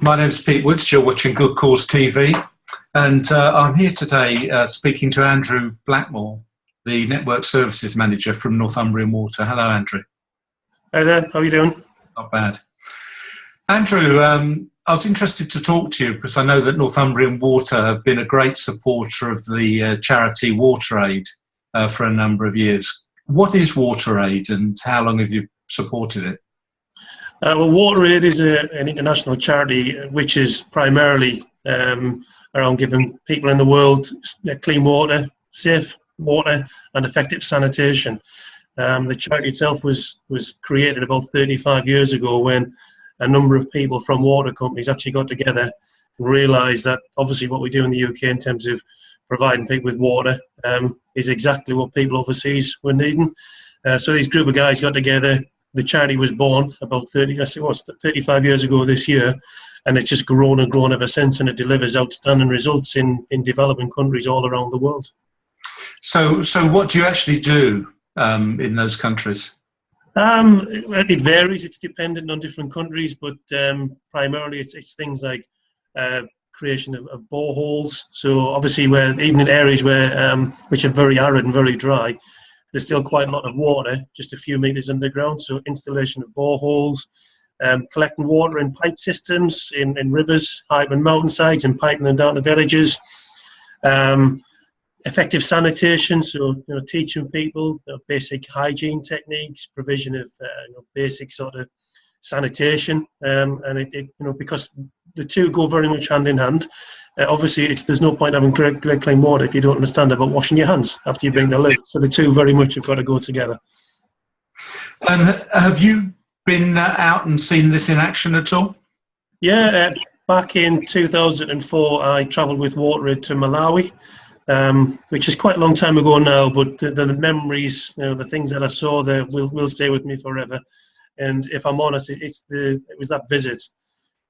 My name's Pete Woods. You're watching Good Cause TV, and I'm here today speaking to Andrew Blackmore, the Network Services Manager from Northumbrian Water. Hello, Andrew. Hi there, how are you doing? Not bad. Andrew, I was interested to talk to you because I know that Northumbrian Water have been a great supporter of the charity WaterAid for a number of years. What is WaterAid and how long have you supported it? Well, WaterAid is an international charity which is primarily around giving people in the world clean water, safe water and effective sanitation. The charity itself was created about 35 years ago when a number of people from water companies actually got together and realised that obviously what we do in the UK in terms of providing people with water is exactly what people overseas were needing. So these group of guys got together. The charity was born about 35 years ago this year, and it's just grown and grown ever since, and it delivers outstanding results in developing countries all around the world. So what do you actually do in those countries? It varies. It's dependent on different countries, but primarily it's things like creation of boreholes. So obviously, even in areas which are very arid and very dry, there's still quite a lot of water, just a few metres underground. So installation of boreholes, collecting water in pipe systems, in rivers, high up in mountainsides, and piping them down to villages. Effective sanitation, so teaching people basic hygiene techniques, provision of basic sort of sanitation, and it because the two go very much hand in hand. Obviously, there's no point having great clean water if you don't understand about washing your hands after you bring the lid. So the two very much have got to go together. And have you been out and seen this in action at all? Yeah, back in 2004, I travelled with WaterAid to Malawi, which is quite a long time ago now. But the memories, the things that I saw there will stay with me forever. And if I'm honest, it was that visit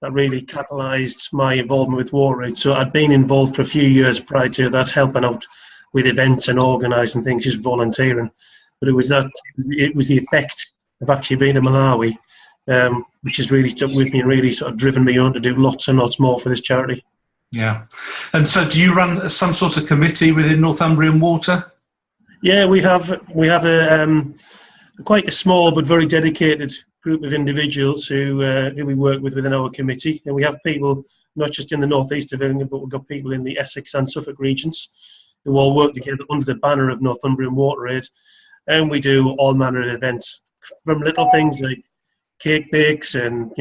that really catalysed my involvement with WaterAid. So I'd been involved for a few years prior to that, helping out with events and organising things, just volunteering. But it was the effect of actually being in Malawi, which has really stuck with me and really sort of driven me on to do lots and lots more for this charity. Yeah. And so do you run some sort of committee within Northumbrian Water? Yeah, we have a quite a small but very dedicated group of individuals who we work with within our committee, and we have people not just in the northeast of England, but we've got people in the Essex and Suffolk regions who all work together under the banner of Northumbrian WaterAid, and we do all manner of events, from little things like cake bakes and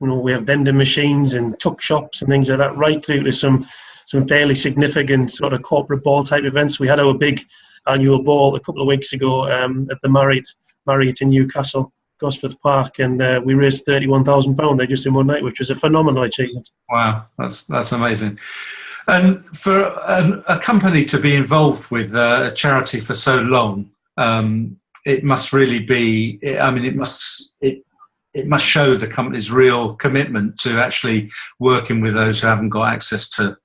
we have vending machines and tuck shops and things like that, right through to some fairly significant sort of corporate ball type events. We had our big annual ball a couple of weeks ago at the Marriott in Newcastle, Gosforth Park, and we raised £31,000 there just in one night, which was a phenomenal achievement. Wow, that's amazing. And for a company to be involved with a charity for so long, it must really be. I mean, it must show the company's real commitment to actually working with those who haven't got access to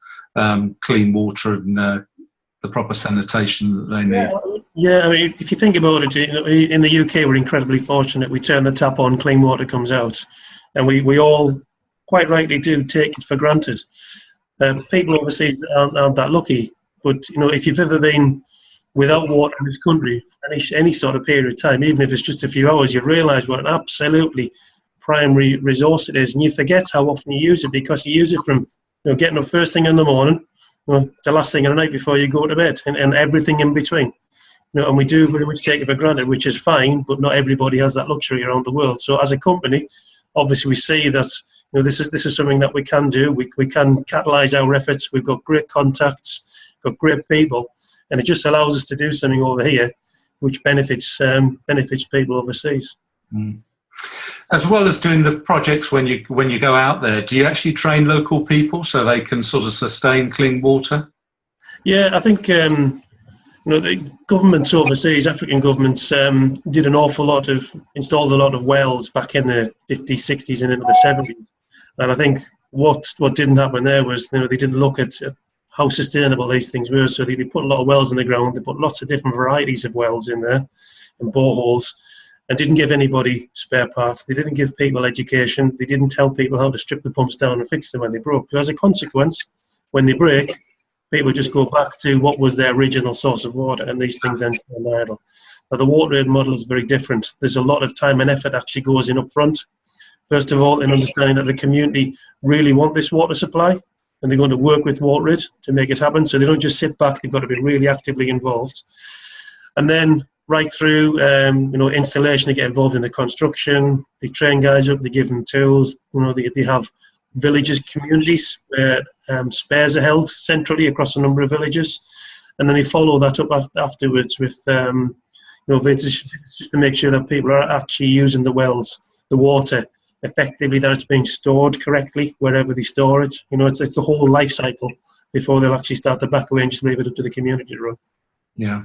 clean water and the proper sanitation that they need. Yeah, I mean, if you think about it, in the UK we're incredibly fortunate. We turn the tap on, clean water comes out, and we all quite rightly do take it for granted. People overseas aren't that lucky, but if you've ever been without water in this country for any sort of period of time, even if it's just a few hours, you realise what an absolutely primary resource it is, and you forget how often you use it because you use it from getting up first thing in the morning to last thing in the night before you go to bed, and everything in between. And we do very much take it for granted, which is fine, but not everybody has that luxury around the world. So as a company, obviously we see that this is something that we can do. We can catalyse our efforts. We've got great contacts, got great people, and it just allows us to do something over here which benefits people overseas. Mm. As well as doing the projects when you go out there, do you actually train local people so they can sort of sustain clean water? Yeah, I think the governments overseas, African governments, did an awful lot installed a lot of wells back in the 50s, 60s and into the 70s. And I think what didn't happen there was they didn't look at how sustainable these things were. So they put a lot of wells in the ground. They put lots of different varieties of wells in there and boreholes. and didn't give anybody spare parts. They didn't give people education. They didn't tell people how to strip the pumps down and fix them when they broke. But as a consequence, when they break, people just go back to what was their original source of water, and these things then stand idle. Now, the WaterAid model is very different. There's a lot of time and effort actually goes in up front. First of all, in understanding that the community really want this water supply, and they're going to work with WaterAid to make it happen. So they don't just sit back, they've got to be really actively involved. And then right through, installation, they get involved in the construction, they train guys up, they give them tools, they have villages, communities where spares are held centrally across a number of villages. And then they follow that up afterwards with, visits just to make sure that people are actually using the wells, the water, effectively, that it's being stored correctly wherever they store it. It's the whole life cycle before they'll actually start to back away and just leave it up to the community to run. Yeah.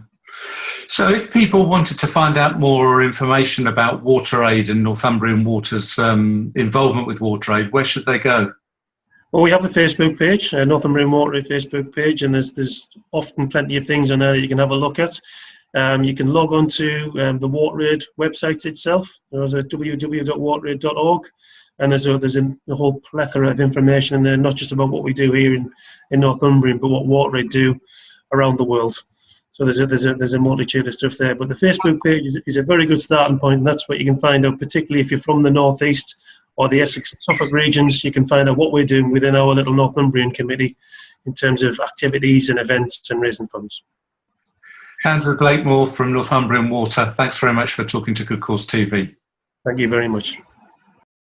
So if people wanted to find out more information about WaterAid and Northumbrian Water's involvement with WaterAid, where should they go? Well, we have a Facebook page, Northumbrian WaterAid Facebook page, and there's often plenty of things on there that you can have a look at. You can log on to the WaterAid website itself. There's a www.wateraid.org, and there's a whole plethora of information in there, not just about what we do here in Northumbrian, but what WaterAid do around the world. So there's a multitude of stuff there. But the Facebook page is a very good starting point, and that's what you can find out, particularly if you're from the North East or the Essex Suffolk regions. You can find out what we're doing within our little Northumbrian committee in terms of activities and events and raising funds. Andrew Blakemore from Northumbrian Water, thanks very much for talking to Good Cause TV. Thank you very much.